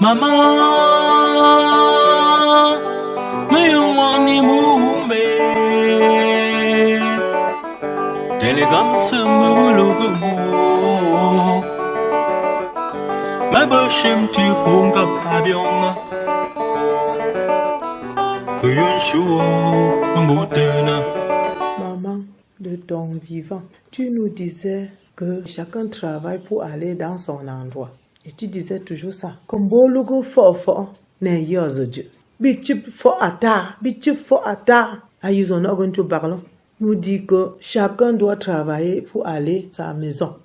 Maman, me wani mume. Telegram se me logo. Ma bashim tu funga avion. Maman, de ton vivant, tu nous disais que chacun travaille pour aller dans son endroit. Et tu disais toujours ça. Comme bologo fort, ne yoz Dieu. Bichup fort ata. Ayuzon ogun tu parlons. Nous dit que chacun doit travailler pour aller à sa maison.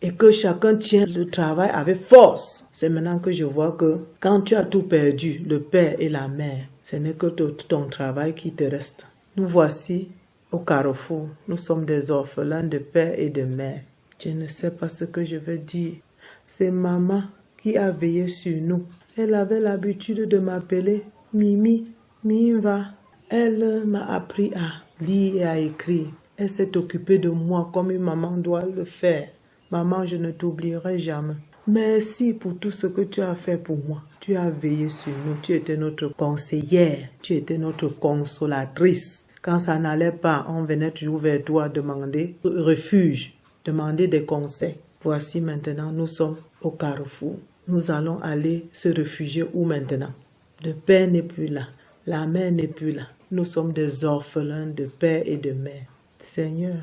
Et que chacun tient le travail avec force. C'est maintenant que je vois que quand tu as tout perdu, le père et la mère, ce n'est que ton travail qui te reste. Nous voici au carrefour. Nous sommes des orphelins de père et de mère. Je ne sais pas ce que je veux dire. C'est maman qui a veillé sur nous. Elle avait l'habitude de m'appeler Mimi, Miva. Elle m'a appris à lire et à écrire. Elle s'est occupée de moi comme une maman doit le faire. Maman, je ne t'oublierai jamais. Merci pour tout ce que tu as fait pour moi. Tu as veillé sur nous. Tu étais notre conseillère. Tu étais notre consolatrice. Quand ça n'allait pas, on venait toujours vers toi demander refuge, demander des conseils. Voici maintenant, nous sommes au carrefour. Nous allons aller se réfugier où maintenant? Le père n'est plus là. La mère n'est plus là. Nous sommes des orphelins de père et de mère. Seigneur,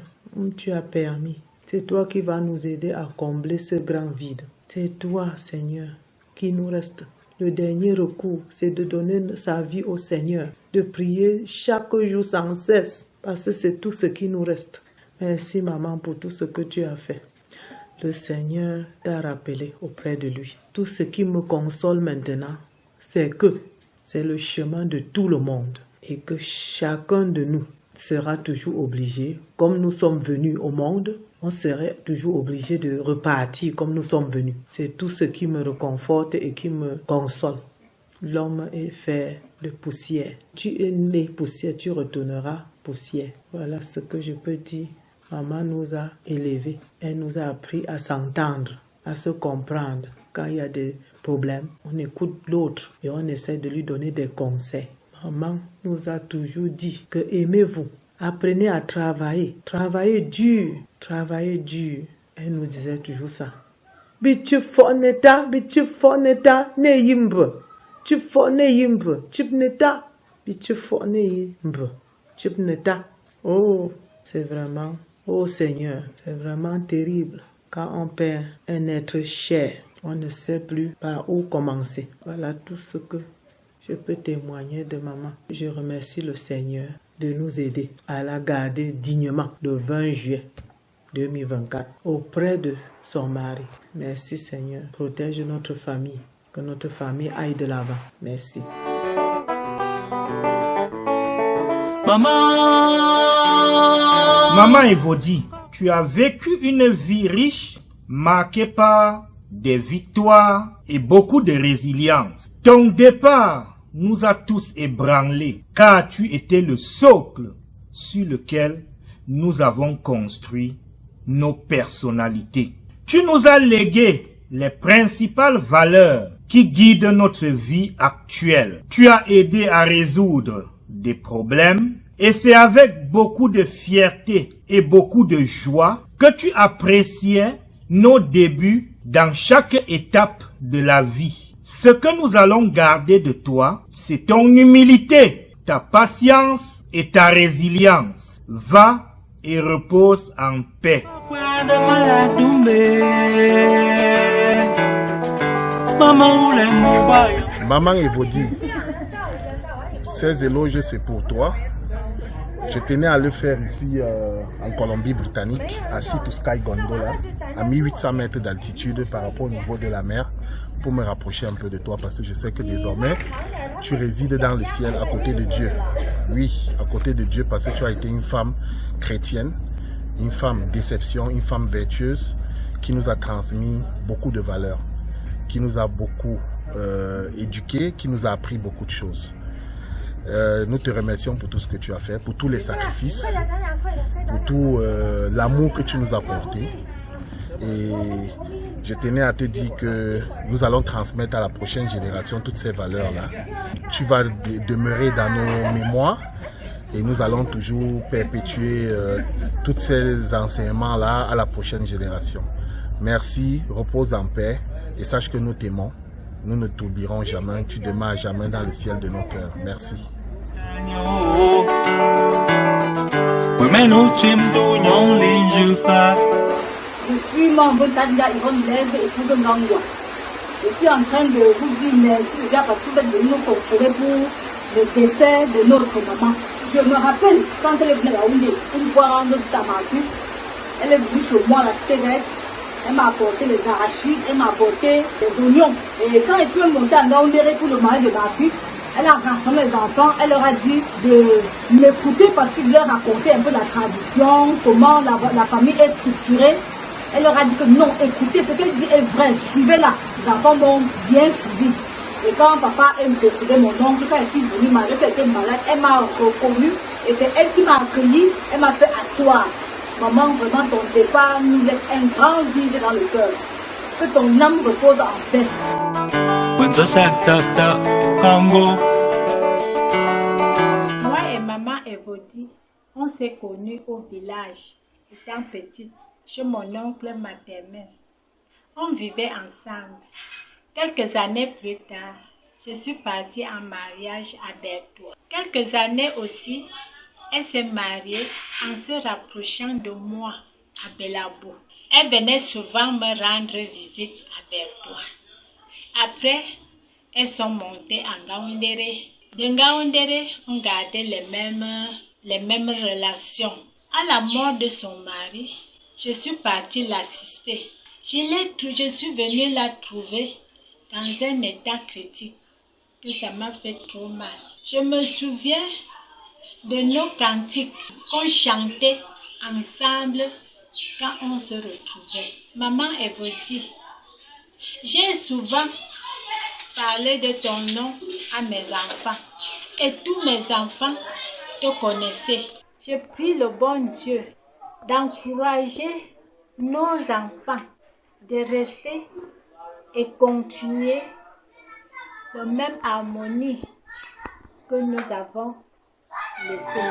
tu as permis. C'est toi qui vas nous aider à combler ce grand vide. C'est toi, Seigneur, qui nous reste. Le dernier recours, c'est de donner sa vie au Seigneur, de prier chaque jour sans cesse, parce que c'est tout ce qui nous reste. Merci, maman, pour tout ce que tu as fait. Le Seigneur t'a rappelé auprès de lui. Tout ce qui me console maintenant, c'est que c'est le chemin de tout le monde et que chacun de nous sera toujours obligé, comme nous sommes venus au monde, on serait toujours obligé de repartir comme nous sommes venus. C'est tout ce qui me réconforte et qui me console. L'homme est fait de poussière. Tu es né poussière, tu retourneras poussière. Voilà ce que je peux dire. Maman nous a élevés. Elle nous a appris à s'entendre, à se comprendre. Quand il y a des problèmes, on écoute l'autre et on essaie de lui donner des conseils. Maman nous a toujours dit que aimez-vous, apprenez à travailler, travaillez dur. Elle nous disait toujours ça. Bitu foneta, ne yimbre. Tu fone yimbre, chipneta, bitu fone yimbre, chipneta. Oh, c'est vraiment, oh Seigneur, c'est vraiment terrible. Quand on perd un être cher, on ne sait plus par où commencer. Voilà tout ce que je peux témoigner de maman. Je remercie le Seigneur de nous aider à la garder dignement le 20 juillet 2024 auprès de son mari. Merci Seigneur. Protège notre famille. Que notre famille aille de l'avant. Merci. Maman Evodi, tu as vécu une vie riche, marquée par des victoires et beaucoup de résilience. Ton départ nous a tous ébranlés, car tu étais le socle sur lequel nous avons construit nos personnalités. Tu nous as légué les principales valeurs qui guident notre vie actuelle. Tu as aidé à résoudre des problèmes et c'est avec beaucoup de fierté et beaucoup de joie que tu appréciais nos débuts dans chaque étape de la vie. Ce que nous allons garder de toi, c'est ton humilité, ta patience et ta résilience. Va et repose en paix. Maman Evodi, ces éloges c'est pour toi. Je tenais à le faire ici en Colombie-Britannique, à Sea to Sky Gondola, à 1800 mètres d'altitude par rapport au niveau de la mer, pour me rapprocher un peu de toi parce que je sais que désormais tu résides dans le ciel à côté de Dieu. Oui, à côté de Dieu parce que tu as été une femme chrétienne, une femme d'exception, une femme vertueuse qui nous a transmis beaucoup de valeurs, qui nous a beaucoup éduqués, qui nous a appris beaucoup de choses. Nous te remercions pour tout ce que tu as fait, pour tous les sacrifices, pour tout l'amour que tu nous as porté. Et Je tenais à te dire que nous allons transmettre à la prochaine génération toutes ces valeurs-là. Tu vas demeurer dans nos mémoires et nous allons toujours perpétuer tous ces enseignements-là à la prochaine génération. Merci, repose en paix et sache que nous t'aimons. Nous ne t'oublierons jamais, tu demeures jamais dans le ciel de nos cœurs. Merci. Je suis membre d'Adia Yvonne Blaise et pour Ngangwa. Je suis en train de vous dire merci déjà parce que vous êtes venus nous consoler pour le décès de notre maman. Je me rappelle quand elle est venue à la Oundé, une fois rendre à Marcus, elle est venue chez moi à la cité grecque. Elle m'a apporté les arachides, elle m'a apporté les oignons. Et quand elle suis montée à Ngaoundéré pour le mariage de Marcus, elle a rassemblé les enfants, elle leur a dit de m'écouter parce qu'il leur racontait un peu la tradition, comment la famille est structurée. Elle leur a dit que non, écoutez, ce qu'elle dit est vrai, suivez-la. Les enfants m'ont bien suivi. Et quand papa est décédé, mon oncle, quand elle est venue malade, elle était malade, elle m'a reconnue et c'est elle qui m'a accueilli, elle m'a fait asseoir. Maman, vraiment, ton départ nous laisse un grand vide dans le cœur. Que ton âme repose en paix. Moi et maman Evodi, on s'est connus au village, étant petite, chez mon oncle maternel. On vivait ensemble. Quelques années plus tard, je suis partie en mariage à Bertois. Quelques années aussi, elle s'est mariée en se rapprochant de moi à Belabo. Elle venait souvent me rendre visite à Bertois. Après, elles sont montées à Ngaoundéré. De Ngaoundéré, on gardait les mêmes relations. À la mort de son mari, je suis partie l'assister. Je suis venue la trouver dans un état critique, que ça m'a fait trop mal. Je me souviens de nos cantiques qu'on chantait ensemble quand on se retrouvait. Maman Evodi, j'ai souvent parlé de ton nom à mes enfants et tous mes enfants te connaissaient. Je prie le bon Dieu d'encourager nos enfants de rester et continuer la même harmonie que nous avons laissée.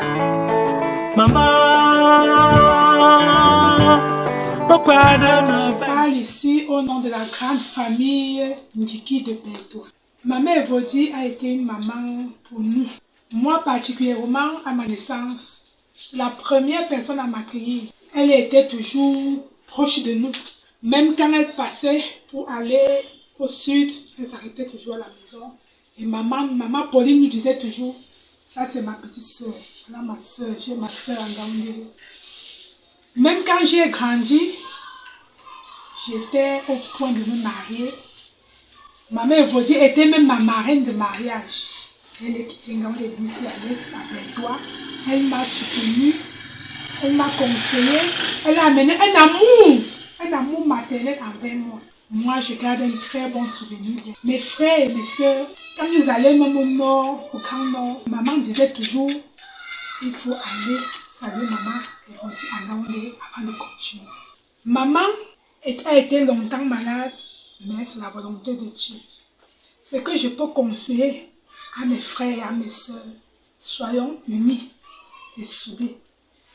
Je parle ici au nom de la grande famille Ndiki de Bertois. Maman Evodi a été une maman pour nous. Moi particulièrement à ma naissance, la première personne à m'accueillir. Elle était toujours proche de nous. Même quand elle passait pour aller au sud, elle s'arrêtait toujours à la maison. Et maman Pauline nous disait toujours, ça c'est ma petite soeur. Voilà ma soeur, j'ai ma soeur en Ngaoundéré. Même quand j'ai grandi, j'étais au point de me marier. Maman Evodi était même ma marraine de mariage. Elle est quittée Ngaoundéré ici à l'est, à Bertois. Elle m'a soutenue, elle m'a conseillé, elle a amené un amour maternel envers moi. Moi, je garde un très bon souvenir. Mes frères et mes soeurs, quand ils allaient même au nord, au camp nord, maman disait toujours, il faut aller saluer maman Evodi à Ngaoundéré avant de continuer. Maman a été longtemps malade, mais c'est la volonté de Dieu. Ce que je peux conseiller à mes frères et à mes soeurs, soyons unis et soudés.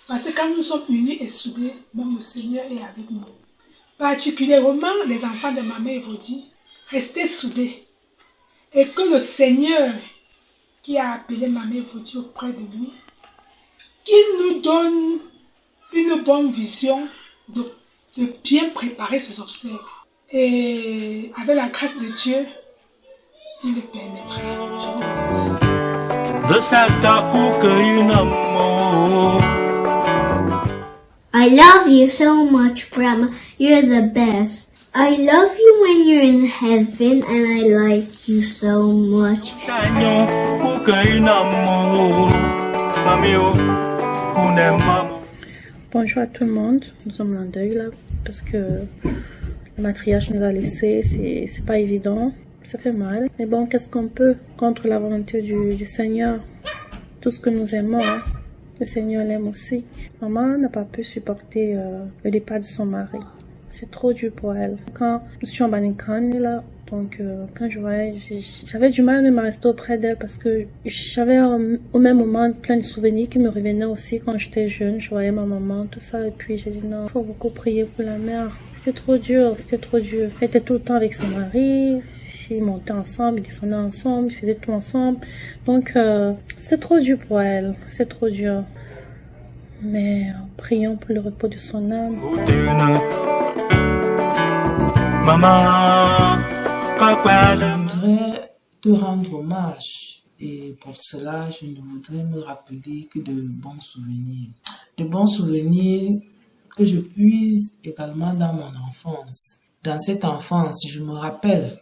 Parce que quand nous sommes unis et soudés, même le Seigneur est avec nous. Particulièrement les enfants de maman Evodi, restez soudés. Et que le Seigneur qui a appelé maman Evodi auprès de lui, qu'il nous donne une bonne vision de bien préparer ses obsèques. Et avec la grâce de Dieu, il le permettra. I love you so much, Grandma. You're the best. I love you when you're in heaven, and I like you so much. Bonjour à tout le monde. Nous sommes en deuil là parce que le matriarche nous a laissés. C'est pas évident. Ça fait mal. Mais bon, qu'est-ce qu'on peut contre la volonté du Seigneur? Tout ce que nous aimons, hein? Le Seigneur l'aime aussi. Maman n'a pas pu supporter le départ de son mari. C'est trop dur pour elle. Quand nous étions en Banikane, là, donc quand je voyais, j'avais du mal même à rester auprès d'elle parce que j'avais au même moment plein de souvenirs qui me revenaient aussi quand j'étais jeune. Je voyais ma maman, tout ça, et puis j'ai dit non, il faut beaucoup prier pour la mère. C'était trop dur. Elle était tout le temps avec son mari, ils montaient ensemble, ils descendaient ensemble, ils faisaient tout ensemble. Donc c'était trop dur pour elle, c'est trop dur. Mais prions pour le repos de son âme. Maman, Je voudrais te rendre hommage et pour cela, je ne voudrais me rappeler que de bons souvenirs. De bons souvenirs que je puise également dans mon enfance. Dans cette enfance, je me rappelle,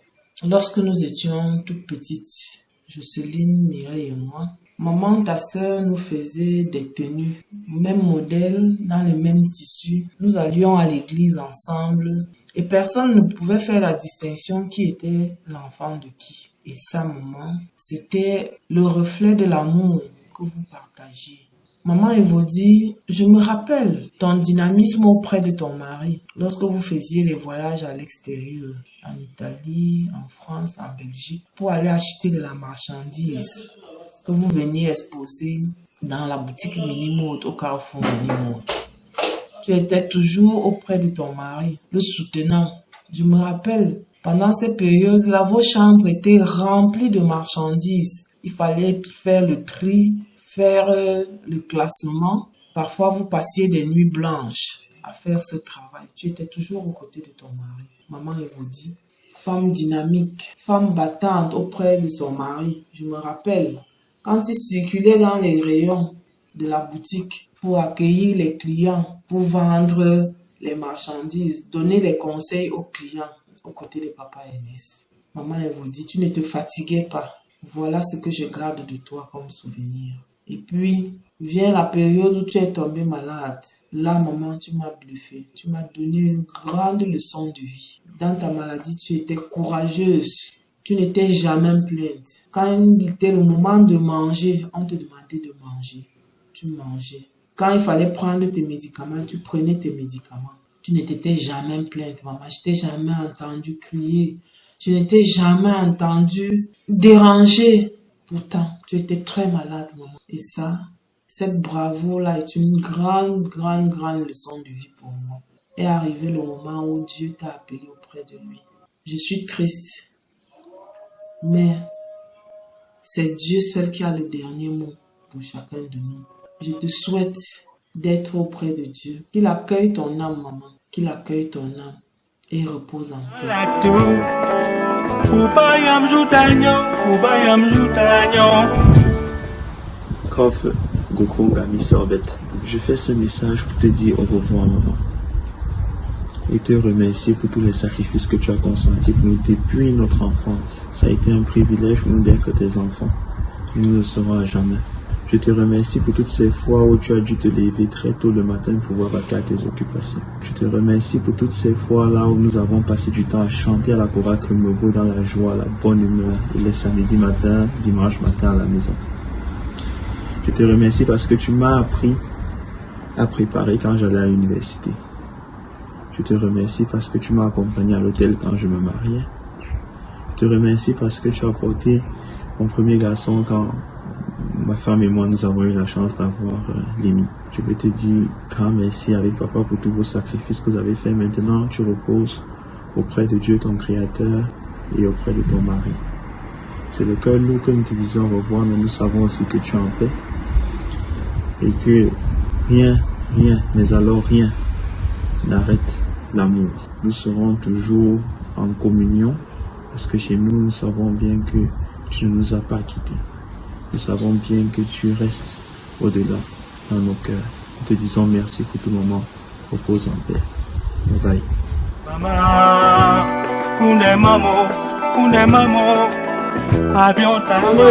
lorsque nous étions toutes petites, Jocelyne, Mireille et moi, maman, ta sœur nous faisait des tenues, même modèle, dans le même tissu. Nous allions à l'église ensemble et personne ne pouvait faire la distinction qui était l'enfant de qui. Et ça, maman, c'était le reflet de l'amour que vous partagez. Maman Evodie, je me rappelle ton dynamisme auprès de ton mari lorsque vous faisiez les voyages à l'extérieur, en Italie, en France, en Belgique, pour aller acheter de la marchandise que vous veniez exposer dans la boutique Minimode au Carrefour Minimode. Tu étais toujours auprès de ton mari, le soutenant. Je me rappelle, pendant ces périodes-là, vos chambres étaient remplies de marchandises. Il fallait faire le tri, faire le classement. Parfois, vous passiez des nuits blanches à faire ce travail. Tu étais toujours aux côtés de ton mari. Maman Evodie, femme dynamique, femme battante auprès de son mari. Je me rappelle, quand il circulait dans les rayons de la boutique pour accueillir les clients, pour vendre les marchandises, donner les conseils aux clients, aux côtés de papa Ernest. Maman Evodie, tu ne te fatiguais pas. Voilà ce que je garde de toi comme souvenir. Et puis, vient la période où tu es tombée malade. Là, maman, tu m'as bluffé. Tu m'as donné une grande leçon de vie. Dans ta maladie, tu étais courageuse. Tu n'étais jamais plainte. Quand il était le moment de manger, on te demandait de manger. Tu mangeais. Quand il fallait prendre tes médicaments, tu prenais tes médicaments. Tu ne t'étais jamais plainte, maman. Je t'ai jamais entendu crier. Je ne t'ai jamais entendu déranger. Pourtant, tu étais très malade, maman. Et ça, cette bravoure-là est une grande leçon de vie pour moi. Est arrivé le moment où Dieu t'a appelé auprès de lui. Je suis triste. Mais c'est Dieu seul qui a le dernier mot pour chacun de nous. Je te souhaite d'être auprès de Dieu. Qu'il accueille ton âme, maman. Qu'il accueille ton âme et repose en paix. Prof Goko Gami Sorbet, je fais ce message pour te dire au revoir, maman. Et te remercier pour tous les sacrifices que tu as consentis pour nous depuis notre enfance. Ça a été un privilège pour nous d'être tes enfants. Et nous le serons à jamais. Je te remercie pour toutes ces fois où tu as dû te lever très tôt le matin pour pouvoir vaquer à tes occupations. Je te remercie pour toutes ces fois là où nous avons passé du temps à chanter à la chorale Kremobo dans la joie, la bonne humeur et les samedis matin, dimanche matin à la maison. Je te remercie parce que tu m'as appris à préparer quand j'allais à l'université. Je te remercie parce que tu m'as accompagné à l'hôtel quand je me mariais. Je te remercie parce que tu as porté mon premier garçon quand ma femme et moi nous avons eu la chance d'avoir Lémi. Je veux te dire grand merci avec papa pour tous vos sacrifices que vous avez fait. Maintenant tu reposes auprès de Dieu ton créateur et auprès de ton mari. C'est le cœur lourd que nous te disons au revoir, mais nous savons aussi que tu es en paix et que rien, mais alors rien n'arrête l'amour. Nous serons toujours en communion parce que chez nous, nous savons bien que tu ne nous as pas quittés. Nous savons bien que tu restes au-delà dans nos cœurs. Nous te disons merci pour tout moment. Repose en paix. Bye bye. Maman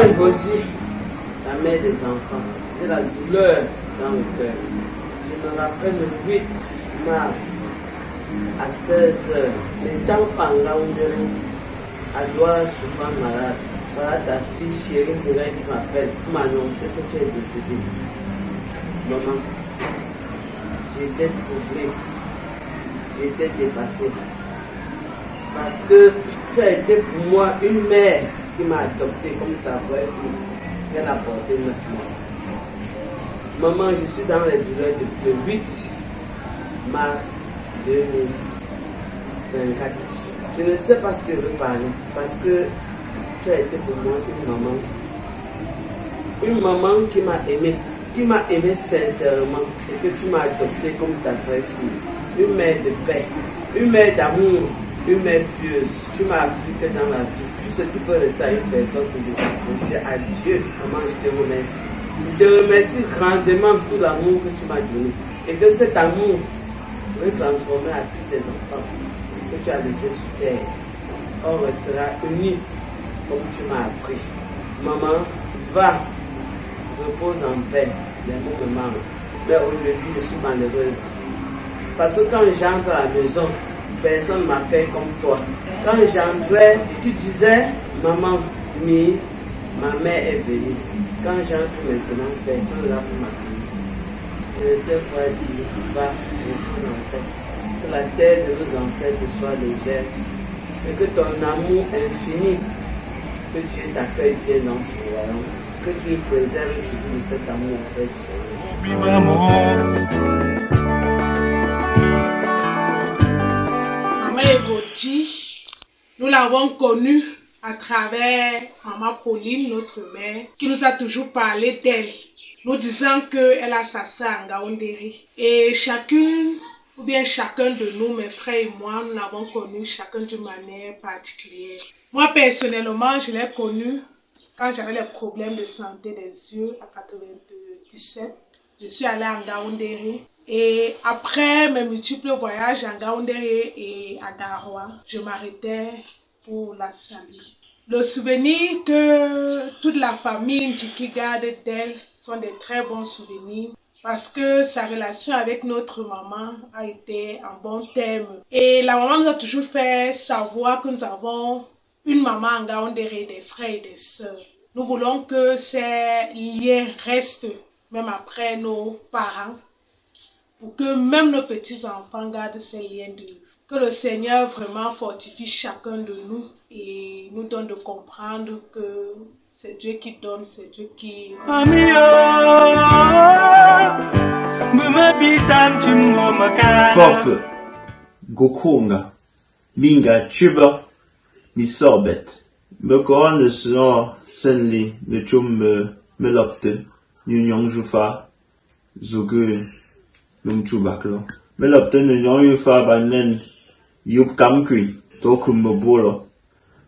Evodie, la mère des enfants, j'ai la douleur dans le cœur. Je me rappelle le 8 mars à 16h, les temps Pangaoundéré, à Douala souvent malade. Voilà ta fille chérie qui m'appelle pour m'annoncer que tu es décédée. Maman, j'étais troublée. j'étais dépassée. Parce que tu as été pour moi une mère qui m'a adoptée comme sa vraie fille, qu'elle a porté 9 mois. Maman, je suis dans les douleurs depuis le 8 mars 2024. Je ne sais pas ce que je veux parler, parce que tu as été pour moi une maman qui m'a aimé sincèrement, et que tu m'as adoptée comme ta vraie fille, une mère de paix, une mère d'amour, une mère pieuse. Tu m'as appris que dans la vie, tout ce qui peut rester à une personne, c'est de s'approcher à Dieu. Maman, je te remercie. Je te remercie grandement pour tout l'amour que tu m'as donné, et que cet amour peut transformer à tous tes enfants que tu as laissés sur terre. On restera unis comme tu m'as appris. Maman, va, repose en paix. Les mots me manquent. Mais aujourd'hui, je suis malheureuse. Parce que quand j'entre à la maison, personne ne m'accueille comme toi. Quand j'entrais, tu disais, maman, ma mère est venue. Quand j'entre maintenant, personne n'est là pour m'accueillir. Je ne sais quoi dire. Va, repose en paix. Que la terre de nos ancêtres soit légère. Et que ton amour infini, que Dieu t'accueille bien dans ce royaume. Que tu nous préserves toujours de cet amour auprès du Seigneur. Maman Evodji, nous l'avons connue à travers Maman Pauline, notre mère, qui nous a toujours parlé d'elle, nous disant qu'elle a sa sœur en Ngaoundéré. Et chacune, ou bien chacun de nous, mes frères et moi, nous l'avons connue chacun d'une manière particulière. Moi, personnellement, je l'ai connue quand j'avais les problèmes de santé des yeux à 97. Je suis allée à Ngaoundéré. Et après mes multiples voyages à Ngaoundéré et à Garoua, je m'arrêtais pour la saluer. Le souvenir que toute la famille Ndjiki garde d'elle sont des très bons souvenirs. Parce que sa relation avec notre maman a été en bon terme. Et la maman nous a toujours fait savoir que nous avons une maman en Ngaoundéré, des frères et des sœurs. Nous voulons que ces liens restent même après nos parents, pour que même nos petits-enfants gardent ces liens de vie. Que le Seigneur vraiment fortifie chacun de nous et nous donne de comprendre que c'est Dieu qui donne, c'est Dieu qui... Force, Gokunga, Minga, Chuba, Misorbet. Me corne son senli, me chum me lopte, Nyong Jufa, Zogu, Lum Chubaklo. Me lopte Nyong Jufa banen, Yup Kamkui, Tokum Bolo.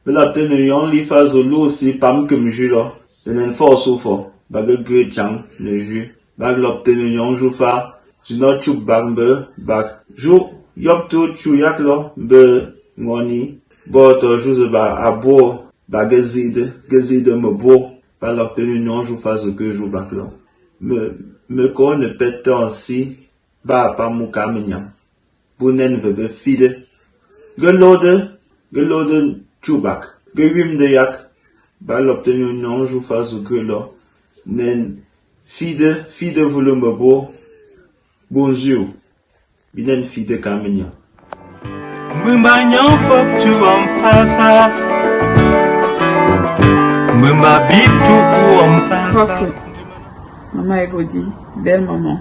Me lopte Nyong Lifa Zolo si Pam Kum Julo, Tenen Force ou Fo, Bagge Chang, le jus. Bag lopte Nyong Jufa, Jino Chub Bagbe, Bag. Jou, Yop to Chuyaklo, Be, Ngoni, Boto Juzeba Abo, Bagazide me beau, par l'obtenu non je fasse que je baclo. Me connaît pète ainsi, ba pas mou kamenyam. Bunen vebe fide. Gelode chubak. Gewim de yak, ba l'obtenu non je fasse que lo. Nen fide voulu me beau. Bonjour. Binen fide kamenyam. Mumbanyan fok tu en fafa. Maman Evodji, belle maman,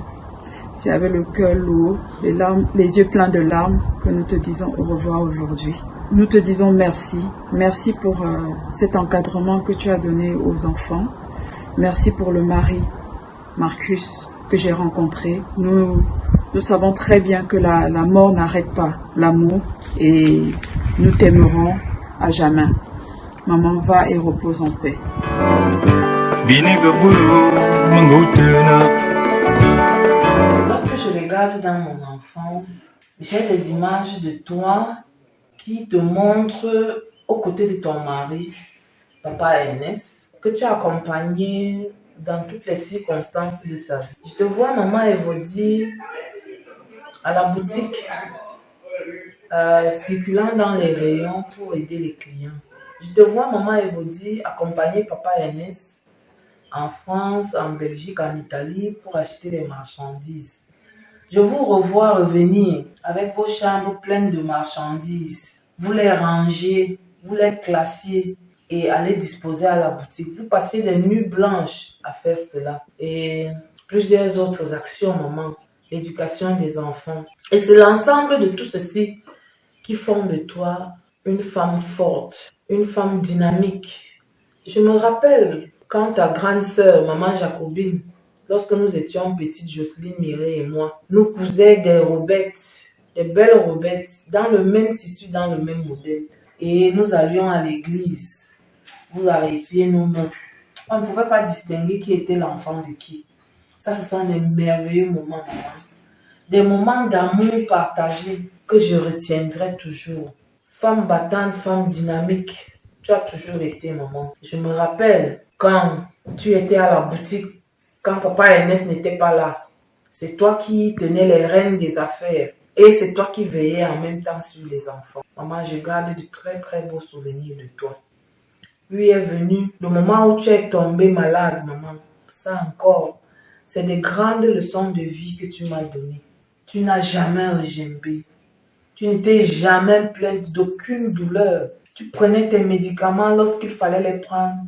c'est avec le cœur lourd, les yeux pleins de larmes que nous te disons au revoir aujourd'hui. Nous te disons merci, merci pour cet encadrement que tu as donné aux enfants, merci pour le mari, Marcus, que j'ai rencontré. Nous savons très bien que la mort n'arrête pas l'amour et nous t'aimerons à jamais. Maman, va et repose en paix. Lorsque je regarde dans mon enfance, j'ai des images de toi qui te montrent aux côtés de ton mari, Papa Ernest, que tu as accompagné dans toutes les circonstances de sa vie. Je te vois, Maman Evodji, à la boutique, circulant dans les rayons pour aider les clients. Je te vois, Maman Evodji, accompagner Papa Ernest en France, en Belgique, en Italie pour acheter des marchandises. Je vous revois revenir avec vos chambres pleines de marchandises. Vous les rangez, vous les classiez et allez disposer à la boutique. Vous passez des nuits blanches à faire cela. Et plusieurs autres actions, maman. L'éducation des enfants. Et c'est l'ensemble de tout ceci qui font de toi une femme forte, une femme dynamique. Je me rappelle quand ta grande sœur, maman Jacobine, lorsque nous étions petites, Jocelyne, Mireille et moi, nous cousaient des robettes, des belles robettes, dans le même tissu, dans le même modèle. Et nous allions à l'église. Vous arrêtiez nos mains. On ne pouvait pas distinguer qui était l'enfant de qui. Ça, ce sont des merveilleux moments, maman. Des moments d'amour partagé que je retiendrai toujours. Femme battante, femme dynamique, tu as toujours été, maman. Je me rappelle quand tu étais à la boutique, quand papa Ernest n'était pas là. C'est toi qui tenais les rênes des affaires et c'est toi qui veillais en même temps sur les enfants. Maman, je garde de très très beaux souvenirs de toi. Lui est venu le moment où tu es tombée malade, maman. Ça encore, c'est des grandes leçons de vie que tu m'as données. Tu n'as jamais regimbé. Tu n'étais jamais plainte d'aucune douleur. Tu prenais tes médicaments lorsqu'il fallait les prendre.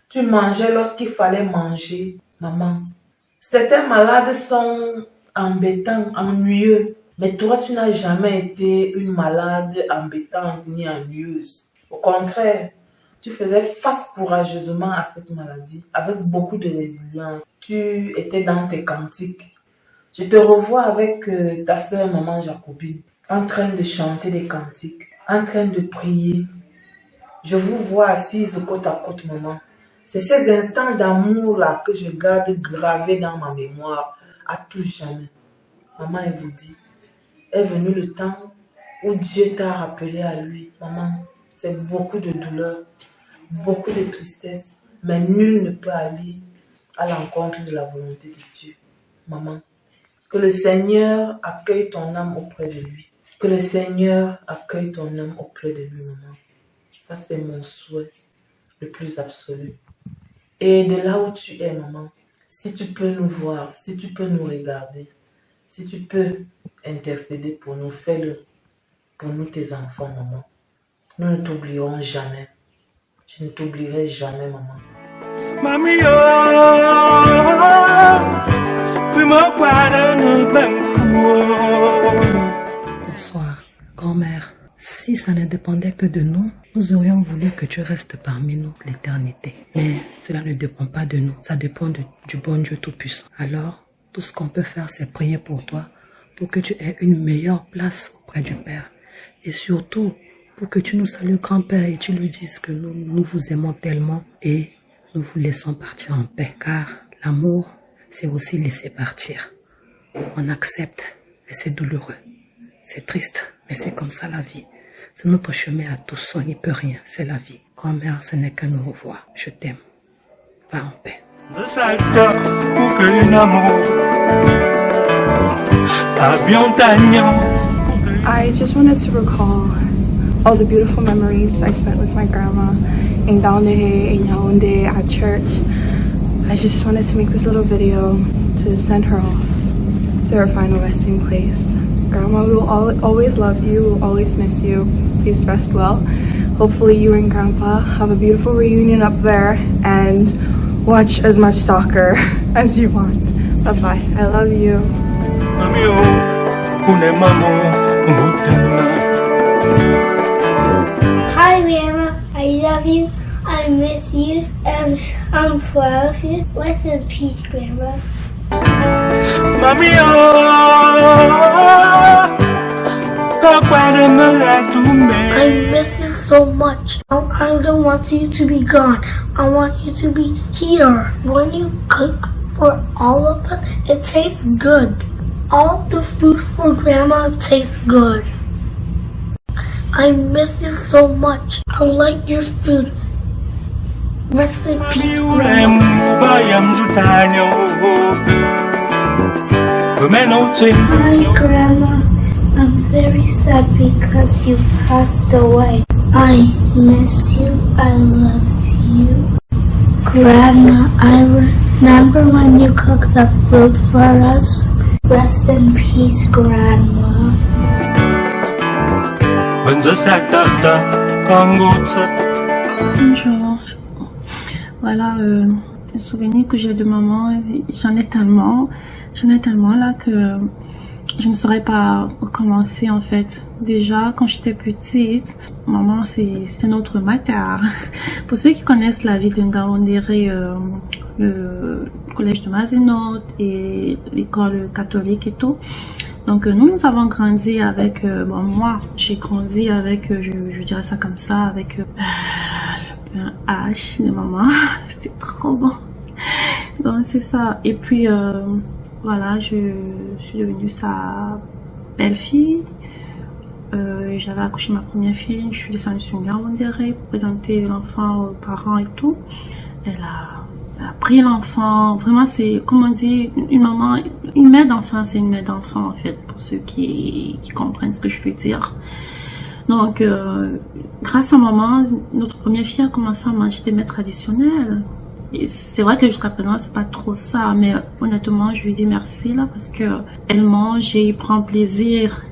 Tu mangeais lorsqu'il fallait manger. Maman, certains malades sont embêtants, ennuyeux. Mais toi, tu n'as jamais été une malade embêtante ni ennuyeuse. Au contraire, tu faisais face courageusement à cette maladie avec beaucoup de résilience. Tu étais dans tes cantiques. Je te revois avec ta sœur maman Jacobine, en train de chanter des cantiques, en train de prier. Je vous vois assise côte à côte, maman. C'est ces instants d'amour-là que je garde gravés dans ma mémoire à tout jamais. Maman, elle vous dit, est venu le temps où Dieu t'a rappelé à lui. Maman, c'est beaucoup de douleur, beaucoup de tristesse, mais nul ne peut aller à l'encontre de la volonté de Dieu. Maman, que le Seigneur accueille ton âme auprès de lui. Que le Seigneur accueille ton âme auprès de lui, maman. Ça, c'est mon souhait le plus absolu. Et de là où tu es, maman, si tu peux nous voir, si tu peux nous regarder, si tu peux intercéder pour nous, fais-le. Pour nous, tes enfants, maman. Nous ne t'oublierons jamais. Je ne t'oublierai jamais, maman. Mami, Bonsoir, grand-mère. Si ça ne dépendait que de nous, nous aurions voulu que tu restes parmi nous l'éternité. Mais cela ne dépend pas de nous, ça dépend du bon Dieu Tout-Puissant. Alors, tout ce qu'on peut faire, c'est prier pour toi, pour que tu aies une meilleure place auprès du Père. Et surtout, pour que tu nous salues, grand-père, et tu lui dises que nous vous aimons tellement et nous vous laissons partir en paix. Car l'amour, c'est aussi laisser partir. On accepte, et c'est douloureux. C'est triste, mais c'est comme ça la vie. C'est notre chemin à tous, on n'y peut rien, c'est la vie. Grand-mère, ce n'est qu'un au revoir. Je t'aime. Va en paix. I just wanted to recall all the beautiful memories I spent with my grandma in Daoundehe, in Yaoundé, at church. I just wanted to make this little video to send her off to her final resting place. Grandma, we will always love you, we'll always miss you. Please rest well. Hopefully you and Grandpa have a beautiful reunion up there and watch as much soccer as you want. Bye-bye. I love you. Hi, Grandma. I love you. I miss you. And I'm proud of you. Rest in peace, Grandma. I miss you so much. I don't want you to be gone. I want you to be here. When you cook for all of us, it tastes good. All the food for Grandma tastes good. I miss you so much. I like your food. Rest in peace, Grandma. Hi, Grandma. I'm very sad because you passed away. I miss you. I love you. Grandma, I remember when you cooked the food for us. Rest in peace, Grandma. Bonjour. Voilà, les souvenirs que j'ai de maman, j'en ai tellement là que je ne saurais pas recommencer en fait. Déjà, quand j'étais petite, maman c'était notre matière. Pour ceux qui connaissent la ville de Ngaoundéré, le collège de Mazinote et l'école catholique et tout. Donc nous avons grandi avec, bon moi j'ai grandi avec, je dirais ça comme ça, avec le pain H de maman. C'était trop bon. Donc c'est ça. Et puis voilà, je suis devenue sa belle-fille. J'avais accouché ma première fille, je suis descendue sur Ngaoundéré pour présenter l'enfant aux parents et tout. Elle a pris l'enfant, vraiment c'est, comme on dit, une maman, une mère d'enfant, c'est une mère d'enfant en fait, pour ceux qui comprennent ce que je peux dire. Donc, grâce à maman, notre première fille a commencé à manger des mets traditionnels. Et c'est vrai que jusqu'à présent, c'est pas trop ça, mais honnêtement, je lui dis merci là, parce que elle mange et il prend plaisir.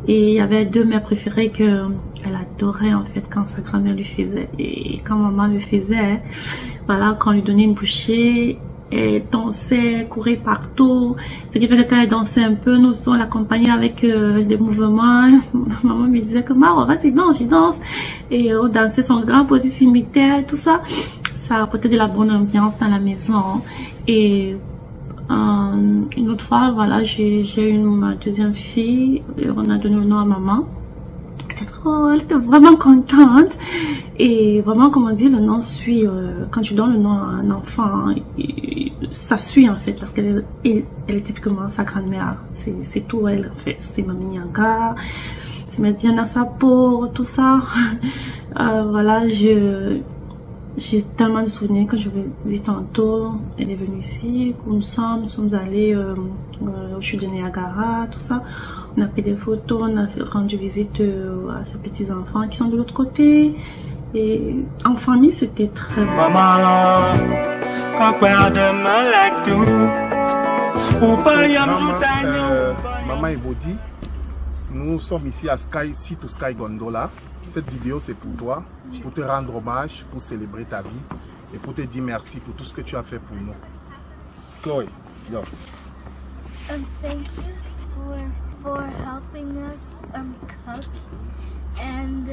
Et il y avait deux mets préférés que elle adorait en fait quand sa grand-mère lui faisait. Et quand maman le faisait, voilà, quand on lui donnait une bouchée, elle dansait, courait partout. Ce qui fait que quand elle dansait un peu, nous on l'accompagnait avec des mouvements. Maman me disait que Maro, vas-y, danse. Et on dansait, son grand aussi s'imitait, tout ça. Ça apportait de la bonne ambiance dans la maison. Et une autre fois, voilà, j'ai eu ma deuxième fille, et on a donné le nom à maman. Elle était vraiment contente. Et vraiment, comme on dit, le nom suit. Quand tu donnes le nom à un enfant, ça suit en fait, parce qu'elle est typiquement sa grand-mère. C'est tout elle en fait. C'est Mamie Nyanga, se mettre bien dans sa peau, tout ça. Voilà, j'ai tellement de souvenirs. Quand je vous dis tantôt, elle est venue ici, nous sommes allés au chute de Niagara, tout ça. On a pris des photos, on a rendu visite à ses petits-enfants qui sont de l'autre côté. Et en famille, c'était très bon. Maman Evodi, nous sommes ici à Sea to Sky Gondola. Cette vidéo, c'est pour toi, pour te rendre hommage, pour célébrer ta vie et pour te dire merci pour tout ce que tu as fait pour nous. Chloé, yours. Thank you for helping us cook and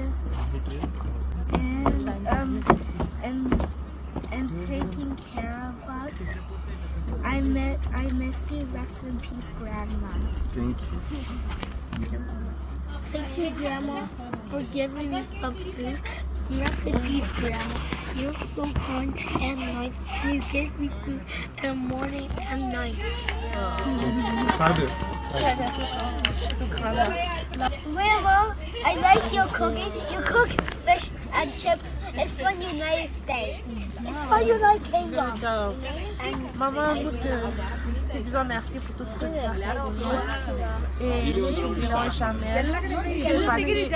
taking care of us. I miss you. Rest in peace, Grandma. Thank you. Thank you, Grandma, for giving me some food. Rest in peace, Grandma. You're so kind and nice. You give me food in the morning and night. Grandma, I like your cooking. You cook fish and chips. It's from United States. It's from United Kingdom. Maman, nous te disons merci pour tout ce que tu as fait pour nous. Et n'oublions jamais, c'est passé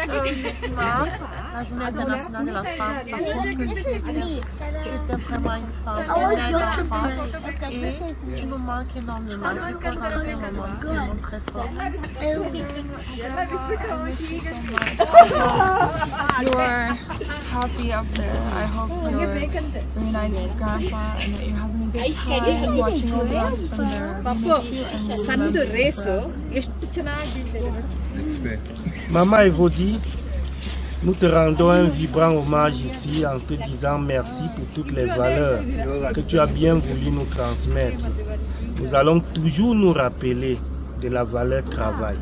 dimanche, la journée internationale de la femme. Ça prouve que tu étais vraiment une femme, une mère d'enfant. Et tu nous manques énormément. Tu causes un peu moment très fort. You are happy up there. I hope you're reunited with Grandpa and that you're having a good time watching all the us from there. Maman Evodi, nous te rendons un vibrant hommage ici en te disant merci pour toutes les valeurs que tu as bien voulu nous transmettre. Nous allons toujours nous rappeler de la valeur travail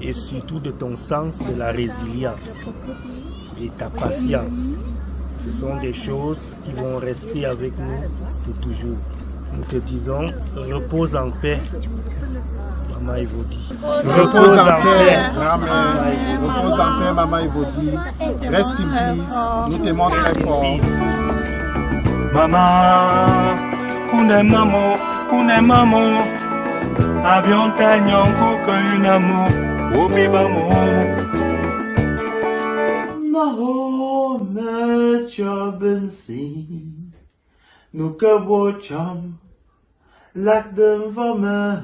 et surtout de ton sens de la résilience et ta patience. Ce sont des choses qui vont rester avec nous pour toujours. Nous te disons, repose en paix, Maman Evodi. Repose en paix, grand-mère. Repose en paix, Maman Evodi. Reste in peace. Nous t'aimons très fort. Maman, maman, avion tagnon coque une amour, au bibamo. Mahome Chobinsi, nous que chum, lac de vomeur,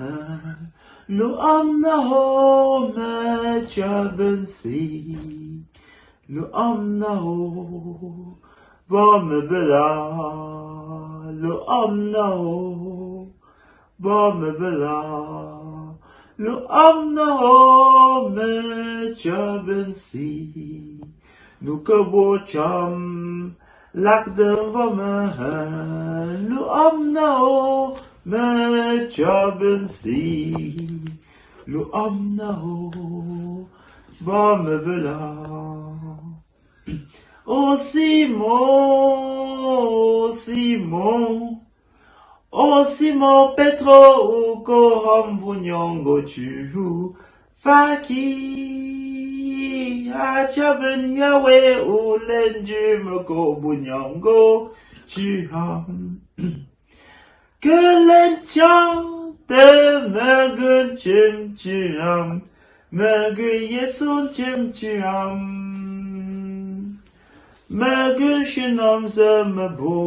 Lu amna ho me chaben si. Lu amna ho ba me bela. Lu amna ho ba me bela. Lu amna ho me chaben si. Nu kabo cham lak de va me. Lu amna ho me chaben si. Lu amna ho ba me bela. Oh Simon, oh Simon Petro uko hambunyongo chu faki achaben yawe ulenju mko bunyongo chu ham que l'entian de mergun chim chu ham mergun yeson chim chu ham mergun shinam zembo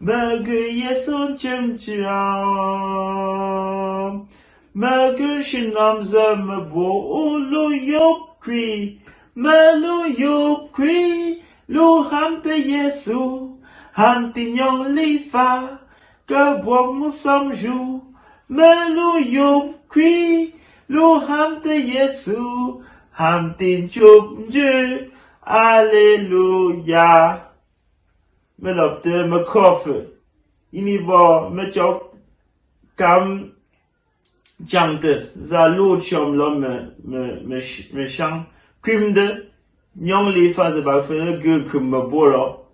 mergun yeson chim chu ham mergun shinam zembo lo yokri melo yokri lo hamte yesu Hamti nyong li fa, que buong mu som ju, me lu yup kwi, lu hamte Yesu, hamtin chup ju, Alléluia. Me lopte me koffe, ini bo me chok kam chante, za lu chom lo me chang, kumde, nyong li fa ze ba fe ge kum me boro.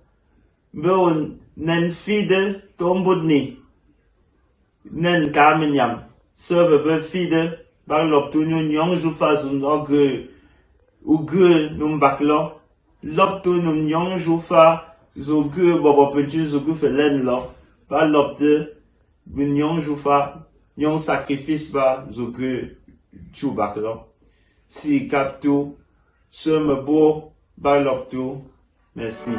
Beun nen fide tombudni nen kamenyam serve be fide bar loptu nyong ju fazun oge uge num baklo loptu num nyong ju fa zo ge bobo penchu zo ge felen lo bar loptu nyong ju fa nyong sacrifice ba zo ge chu baklo si kaptu se me bo bar loptu merci.